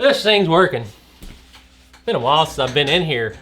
This thing's working. It's been a while since I've been in here.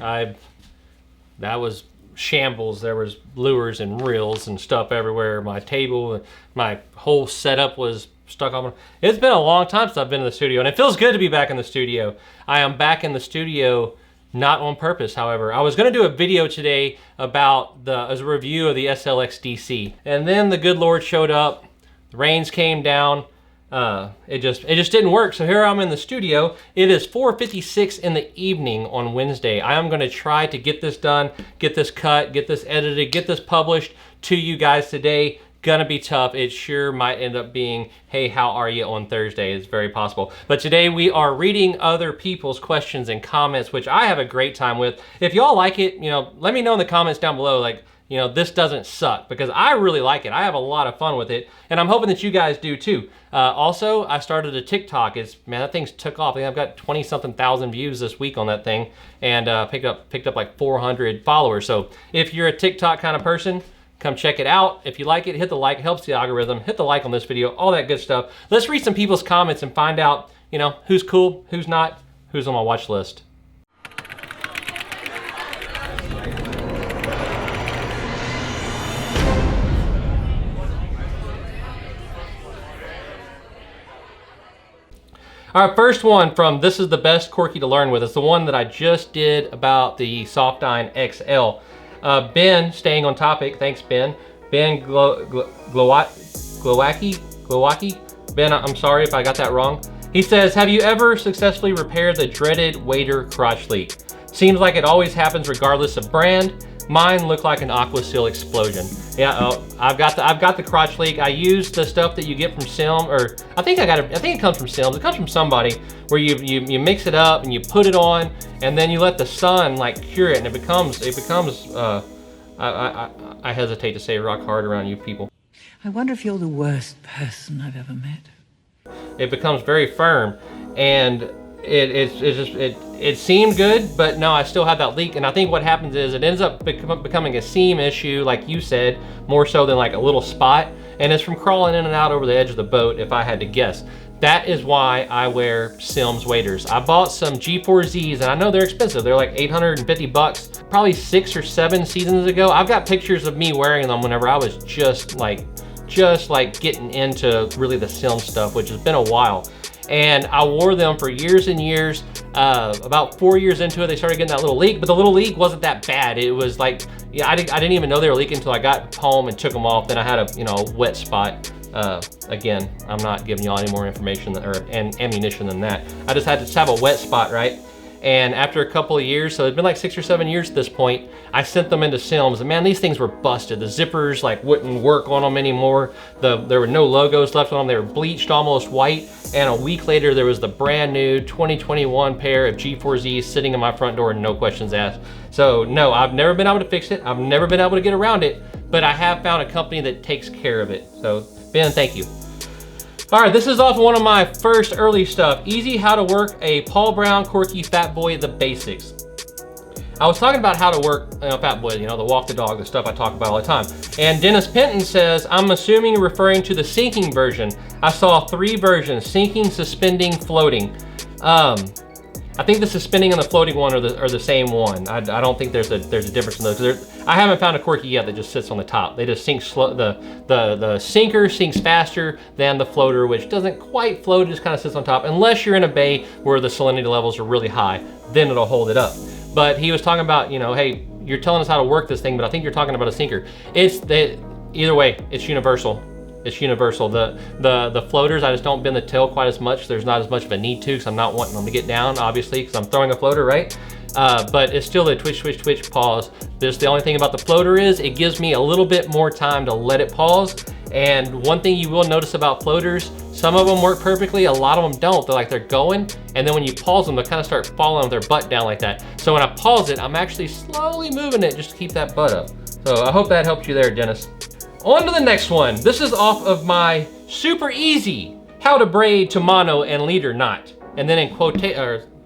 That was shambles. There was lures and reels and stuff everywhere. My table, my whole setup was stuck on. It's been a long time since I've been in the studio, and it feels good to be back in the studio. I am back in the studio, not on purpose, however. I was gonna do a video today about as a review of the SLX DC, and then the good Lord showed up, the rains came down, it just didn't work. So here I'm in the studio. It is 4:56 in the evening on Wednesday. I am gonna try to get this done, get this cut, get this edited, get this published to you guys today. Gonna be tough. It sure might end up being, hey, how are you on Thursday? It's very possible. But today we are reading other people's questions and comments, which I have a great time with. If y'all like it, let me know in the comments down below, like, this doesn't suck, because I really like it. I have a lot of fun with it, and I'm hoping that you guys do too. Also, I started a TikTok. Man, that thing's took off. I think I've got 20-something thousand views this week on that thing, and picked up like 400 followers. So if you're a TikTok kind of person, come check it out. If you like it, hit the like. It helps the algorithm. Hit the like on this video, all that good stuff. Let's read some people's comments and find out, who's cool, who's not, who's on my watch list. All right, first one from This Is the Best Corky to Learn With. It's the one that I just did about the Soft Dine XL. Ben, staying on topic, thanks Ben. Ben Glowacki? Ben, I'm sorry if I got that wrong. He says, have you ever successfully repaired the dreaded wader crotch leak? Seems like it always happens regardless of brand. Mine looked like an aqua seal explosion. Yeah, I've got the crotch leak. I used the stuff that you get from Sim, or I think it comes from Sims. It comes from somebody where you mix it up and you put it on, and then you let the sun like cure it, and it becomes I hesitate to say rock hard around you people. I wonder if you're the worst person I've ever met. It becomes very firm, and it seemed good, but no, I still have that leak. And I think what happens is it ends up becoming a seam issue, like you said, more so than like a little spot. And it's from crawling in and out over the edge of the boat, if I had to guess. That is why I wear Sims waders. I bought some G4Zs, and I know they're expensive. They're like 850 bucks, probably 6 or 7 seasons ago. I've got pictures of me wearing them whenever I was just like getting into really the Sim stuff, which has been a while. And I wore them for years and years. About 4 years into it, they started getting that little leak, but the little leak wasn't that bad. It was like, I didn't even know they were leaking until I got home and took them off. Then I had a wet spot. Again, I'm not giving y'all any more information and ammunition than that. I just had to have a wet spot, right? And after a couple of years, so it's been like 6 or 7 years at this point, I sent them into Sims, and man, these things were busted. The zippers like wouldn't work on them anymore. There were no logos left on them. They were bleached almost white. And a week later, there was the brand new 2021 pair of G4Zs sitting in my front door, no questions asked. So no, I've never been able to fix it. I've never been able to get around it, but I have found a company that takes care of it. So Ben, thank you. All right, this is off one of my first early stuff. Easy how to work a Paul Brown Corky Fat Boy, the basics. I was talking about how to work Fat Boy, the walk the dog, the stuff I talk about all the time. And Dennis Penton says, I'm assuming you're referring to the sinking version. I saw 3 versions, sinking, suspending, floating. I think the suspending and the floating one are the same one. I don't think there's a difference in those. I haven't found a Corky yet that just sits on the top. They just sink slow. The sinker sinks faster than the floater, which doesn't quite float. It just kind of sits on top. Unless you're in a bay where the salinity levels are really high, then it'll hold it up. But he was talking about, hey, you're telling us how to work this thing, but I think you're talking about a sinker. Either way, it's universal. It's universal. The floaters, I just don't bend the tail quite as much. There's not as much of a need to, because I'm not wanting them to get down, obviously, because I'm throwing a floater, right? But it's still a twitch, twitch, twitch, pause. The only thing about the floater is it gives me a little bit more time to let it pause. And one thing you will notice about floaters, some of them work perfectly, a lot of them don't. They're going, and then when you pause them, they kind of start falling with their butt down like that. So when I pause it, I'm actually slowly moving it just to keep that butt up. So I hope that helps you there, Dennis. On to the next one. This is off of my super easy how to braid to mono and leader knot. And then in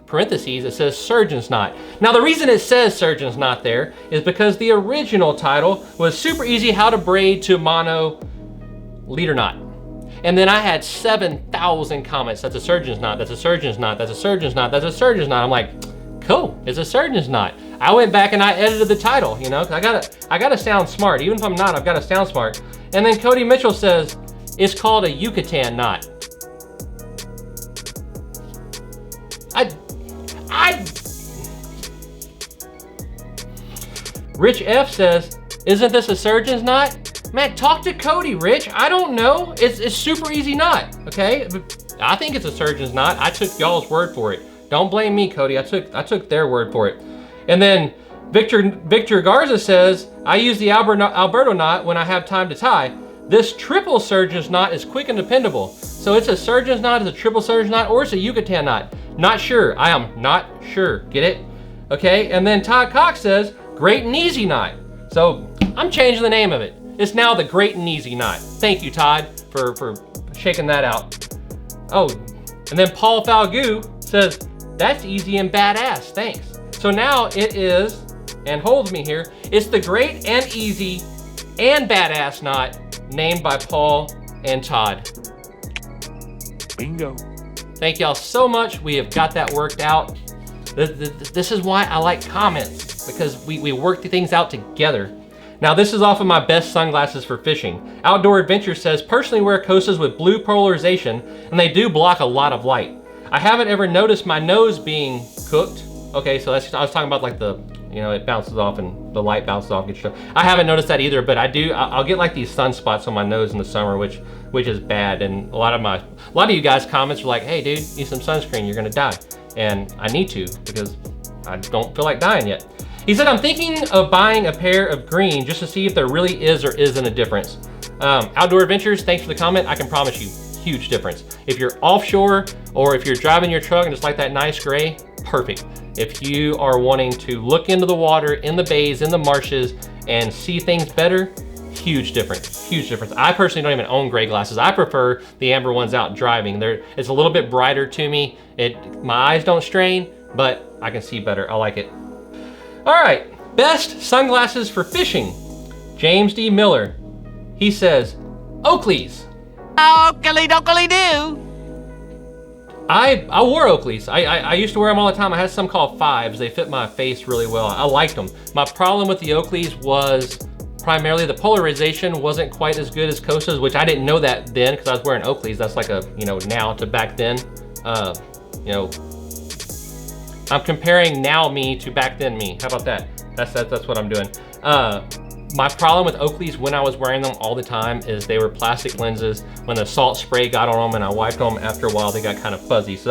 parentheses, it says surgeon's knot. Now the reason it says surgeon's knot there is because the original title was super easy how to braid to mono leader knot. And then I had 7,000 comments. That's a surgeon's knot, that's a surgeon's knot, that's a surgeon's knot, that's a surgeon's knot. I'm like, cool, it's a surgeon's knot. I went back and I edited the title, you know, 'cause I gotta sound smart. Even if I'm not, I've gotta sound smart. And then Cody Mitchell says, it's called a Yucatan knot. Rich F says, isn't this a surgeon's knot? Man, talk to Cody, Rich. I don't know. It's super easy knot, okay? I think it's a surgeon's knot. I took y'all's word for it. Don't blame me, Cody. I took their word for it. And then Victor Garza says, I use the Alberto knot when I have time to tie. This triple surgeon's knot is quick and dependable. So it's a surgeon's knot, it's a triple surgeon's knot, or it's a Yucatan knot. Not sure. I am not sure. Get it? Okay. And then Todd Cox says, great and easy knot. So I'm changing the name of it. It's now the Great and Easy Knot. Thank you, Todd, for shaking that out. Oh, and then Paul Falgu says, that's easy and badass, thanks. So now it is, and hold me here, it's the Great and Easy and Badass Knot named by Paul and Todd. Bingo. Thank y'all so much. We have got that worked out. This is why I like comments, because we work the things out together. Now this is off of my best sunglasses for fishing. Outdoor Adventure says, personally wear Costas with blue polarization and they do block a lot of light. I haven't ever noticed my nose being cooked. Okay, so that's, I was talking about like the, you know, it bounces off and the light bounces off. I haven't noticed that either, but I'll get like these sunspots on my nose in the summer, which is bad. And a lot of you guys' comments are like, hey dude, need some sunscreen, you're gonna die. And I need to, because I don't feel like dying yet. He said, I'm thinking of buying a pair of green just to see if there really is or isn't a difference. Outdoor Adventures, thanks for the comment. I can promise you, huge difference. If you're offshore or if you're driving your truck and it's like that nice gray, perfect. If you are wanting to look into the water, in the bays, in the marshes, and see things better, huge difference, huge difference. I personally don't even own gray glasses. I prefer the amber ones out driving. It's a little bit brighter to me. My eyes don't strain, but I can see better. I like it. All right, best sunglasses for fishing. James D. Miller. He says, Oakley's. Oakley dokley do. I wore Oakley's. I used to wear them all the time. I had some called 5s. They fit my face really well. I liked them. My problem with the Oakley's was primarily the polarization wasn't quite as good as Costas, which I didn't know that then because I was wearing Oakley's. That's like a, you know, now to back then. You know, I'm comparing now me to back then me. How about that? That's what I'm doing. My problem with Oakley's when I was wearing them all the time is they were plastic lenses. When the salt spray got on them and I wiped them, after a while they got kind of fuzzy. So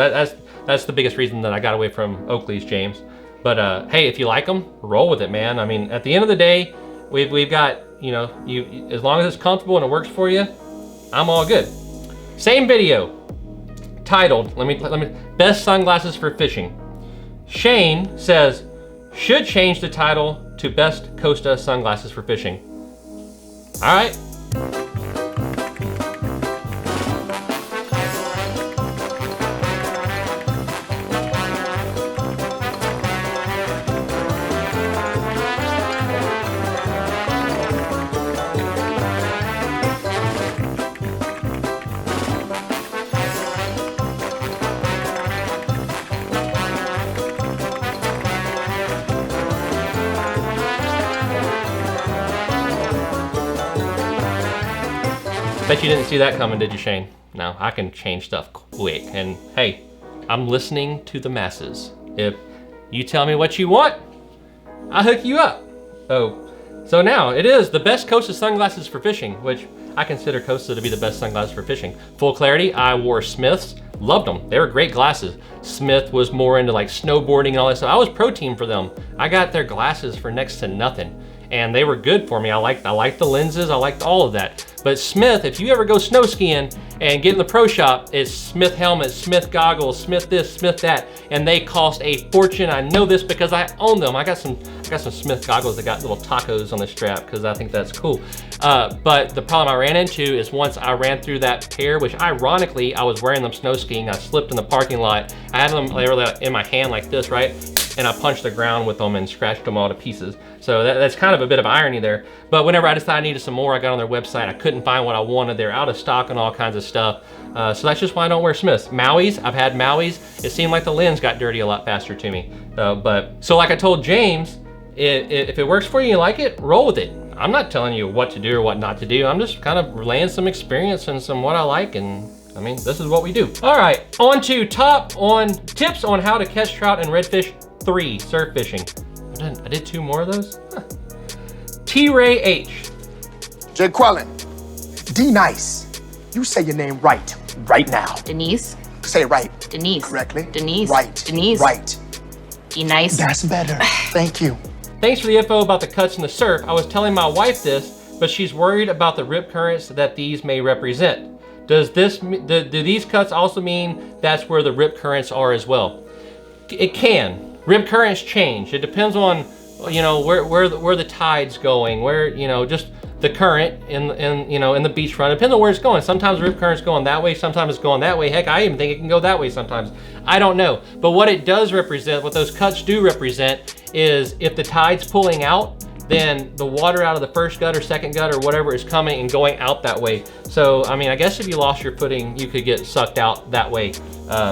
that's the biggest reason that I got away from Oakley's, James. But hey, if you like them, roll with it, man. I mean, at the end of the day, we've got, you know, as long as it's comfortable and it works for you, I'm all good. Same video, titled, let me best sunglasses for fishing. Shane says, should change the title to best Costa sunglasses for fishing. All right. Bet you didn't see that coming, did you, Shane? No, I can change stuff quick. And hey, I'm listening to the masses. If you tell me what you want, I'll hook you up. Oh, so now it is the best Costa sunglasses for fishing, which I consider Costa to be the best sunglasses for fishing. Full clarity, I wore Smiths, loved them. They were great glasses. Smith was more into like snowboarding and all that stuff. I was pro team for them. I got their glasses for next to nothing. And they were good for me. I liked the lenses, I liked all of that. But Smith, if you ever go snow skiing and get in the pro shop, it's Smith helmets, Smith goggles, Smith this, Smith that, and they cost a fortune. I know this because I own them. I got some Smith goggles that got little tacos on the strap because I think that's cool. But the problem I ran into is once I ran through that pair, which ironically, I was wearing them snow skiing, I slipped in the parking lot. I had them, they were in my hand like this, right? and I punched the ground with them and scratched them all to pieces. So that's kind of a bit of irony there. But whenever I decided I needed some more, I got on their website. I couldn't find what I wanted. They're out of stock and all kinds of stuff. So that's just why I don't wear Smiths. Maui's, I've had Maui's. It seemed like the lens got dirty a lot faster to me. So like I told James, if it works for you and you like it, roll with it. I'm not telling you what to do or what not to do. I'm just kind of relaying some experience and some what I like, and I mean, this is what we do. All right, on to tips on how to catch trout and redfish 3, surf fishing. I did 2 more of those? Huh. T-Ray H. Jay Quellen. D nice. You say your name right now. Denise. Say it right. Denise. Correctly. Denise. Right. Denise. Right. Be nice. That's better. Thank you. Thanks for the info about the cuts in the surf. I was telling my wife this, but she's worried about the rip currents that these may represent. Do these cuts also mean that's where the rip currents are as well? It can. Rip currents change. It depends on, you know, where the tide's going, where, you know, just the current in the beachfront. It depends on where it's going. Sometimes the rip current's going that way, sometimes it's going that way. Heck, I even think it can go that way sometimes. I don't know. But what it does represent, what those cuts do represent, is if the tide's pulling out, then the water out of the first gut or second gut or whatever is coming and going out that way. So, I mean, I guess if you lost your footing, you could get sucked out that way.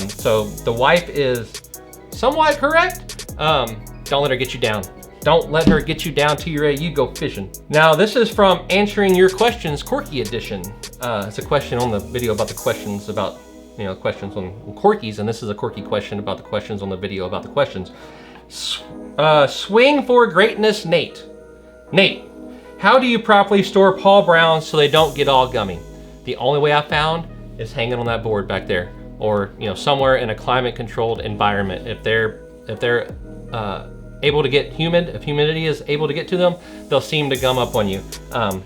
So the wife is somewhat correct. Don't let her get you down. Don't let her get you down till you're ready. You go fishing. Now, this is from Answering Your Questions, Corky Edition. It's a question on the video about the questions about, you know, questions on Corkies, and this is a Corky question about the questions on the video about the questions. Swing for Greatness, Nate. Nate, how do you properly store Paul Browns so they don't get all gummy? The only way I found is hanging on that board back there, or, you know, somewhere in a climate-controlled environment. If they're able to get humid, if humidity is able to get to them, they'll seem to gum up on you. I'll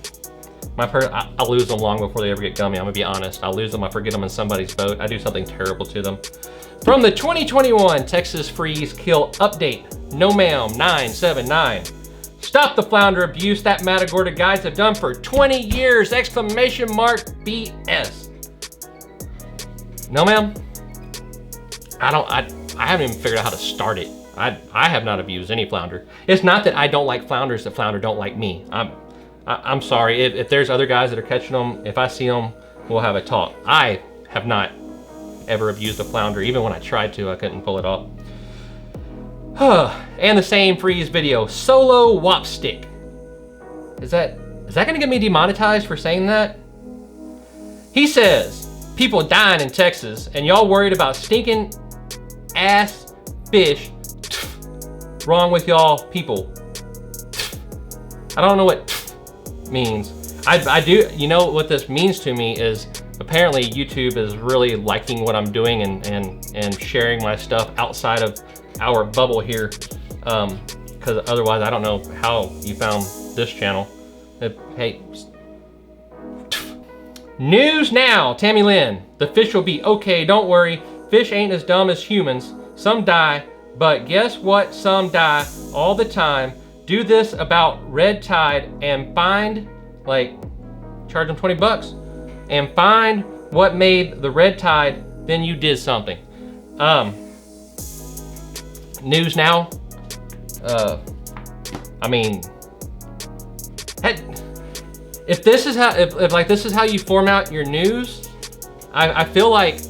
lose them long before they ever get gummy. I'm gonna be honest. I'll lose them. I forget them in somebody's boat. I do something terrible to them. From the 2021 Texas Freeze Kill Update, No Ma'am 979. Stop the flounder abuse that Matagorda guides have done for 20 years! Exclamation mark BS. No ma'am. I haven't even figured out how to start it. I have not abused any flounder. It's not that I don't like flounders, that flounder don't like me. I'm sorry, if there's other guys that are catching them, if I see them, we'll have a talk. I have not ever abused a flounder. Even when I tried to, I couldn't pull it off. And the same freeze video, solo wopstick. Is that gonna get me demonetized for saying that? He says, people dying in Texas and y'all worried about stinking ass fish. Wrong with y'all people. I don't know what means. I do, you know what this means to me is apparently YouTube is really liking what I'm doing and sharing my stuff outside of our bubble here, because otherwise I don't know how you found this channel. Hey, news now, Tammy Lynn. The fish will be okay, don't worry. Fish ain't as dumb as humans. Some die, but guess what? Some die all the time. Do this about red tide and find, like, charge them 20 bucks and find what made the red tide, then you did something. News now. I mean, if this is how, if like this is how you format your news, I feel like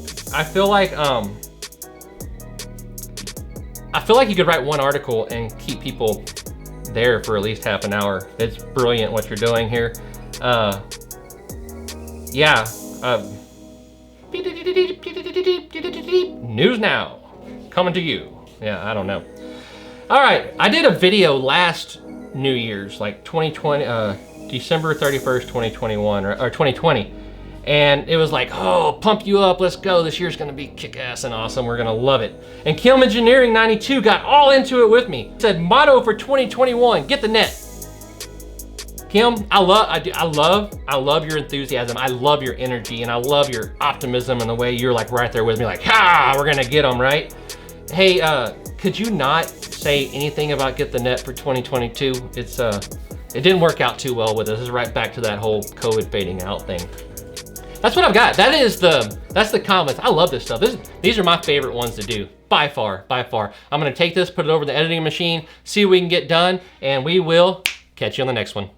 you could write one article and keep people there for at least half an hour. It's brilliant what you're doing here. Yeah. News now, coming to you. Yeah, I don't know. All right, I did a video last New Year's, like 2020, December 31st, 2021, or 2020. And it was like, oh, pump you up, let's go. This year's gonna be kick-ass and awesome, we're gonna love it. And Kilm Engineering 92 got all into it with me. Said, motto for 2021, get the net. Kim, I love your enthusiasm. I love your energy, and I love your optimism and the way you're like right there with me, like, ha, we're gonna get them, right? Hey, could you not say anything about get the net for 2022? It didn't work out too well with us. It's right back to that whole COVID fading out thing. That's what I've got. That's the comments. I love this stuff. These are my favorite ones to do. by far, by far. I'm gonna take this, put it over the editing machine, see what we can get done, and we will catch you on the next one.